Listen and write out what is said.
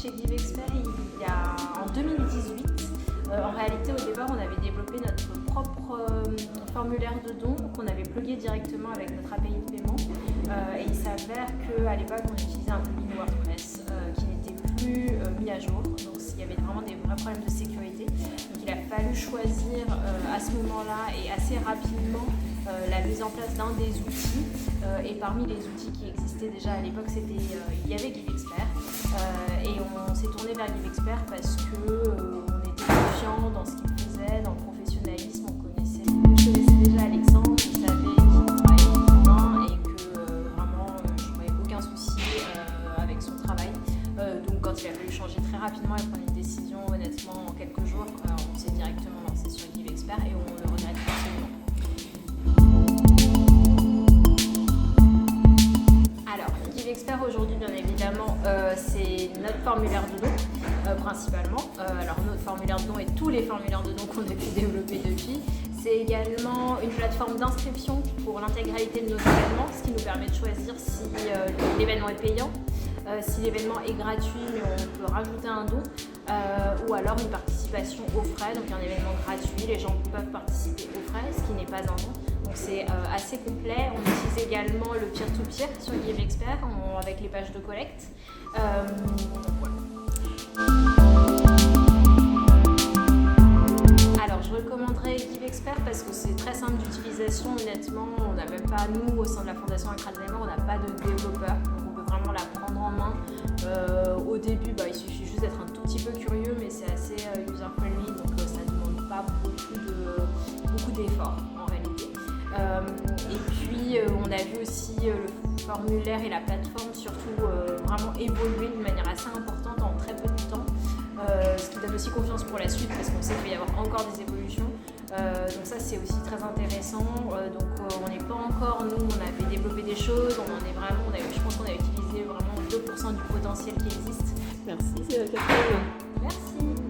chez GiveExpert en 2018. En réalité, au départ, on avait développé notre propre formulaire de don qu'on avait plugué directement avec notre API de paiement. Et il s'avère qu'à l'époque, on utilisait un plugin WordPress qui n'était plus mis à jour. Donc, il y avait vraiment des vrais problèmes de sécurité. Donc, il a fallu choisir à ce moment-là et assez rapidement la mise en place d'un des outils. Et parmi les outils qui existaient déjà à l'époque, il y avait GiveExpert. Et on s'est tourné vers GiveExpert parce qu'on était confiant dans ce qu'il faisait, dans le professionnalisme. Je connaissais déjà Alexandre, je savais qu'il travaillait bien et que vraiment je n'avais aucun souci avec son travail. Donc quand il a fallu changer très rapidement et prendre une décision, honnêtement, en quelques jours, on s'est directement lancé sur GiveExpert et on le regrette absolument. Alors, GiveExpert aujourd'hui, bien évidemment, c'est notre formulaire de don, principalement. Alors, notre formulaire de don et tous les formulaires de don qu'on a pu développer depuis. C'est également une plateforme d'inscription pour l'intégralité de nos événements, ce qui nous permet de choisir si l'événement est payant, si l'événement est gratuit mais on peut rajouter un don, ou alors une participation aux frais, donc un événement gratuit, les gens peuvent participer aux frais, ce qui n'est pas un don. Donc c'est assez complet. On utilise également le peer-to-peer sur GiveExpert avec les pages de collecte. Alors je recommanderais GiveExpert parce que c'est très simple d'utilisation. Honnêtement, on n'a même pas, nous au sein de la Fondation Alzheimer, on n'a pas de développeur. Donc on peut vraiment la prendre en main. Au début, il suffit juste d'être un tout petit peu curieux, mais c'est assez user-friendly, donc ça ne demande pas beaucoup d'efforts en réalité. Et puis on a vu aussi le formulaire et la plateforme surtout vraiment évoluer de manière assez importante en très peu de temps, ce qui donne aussi confiance pour la suite parce qu'on sait qu'il va y avoir encore des évolutions. Donc ça c'est aussi très intéressant. On n'est pas encore, nous on avait développé des choses, je pense qu'on a utilisé vraiment 2% du potentiel qui existe. Merci Catherine. Merci.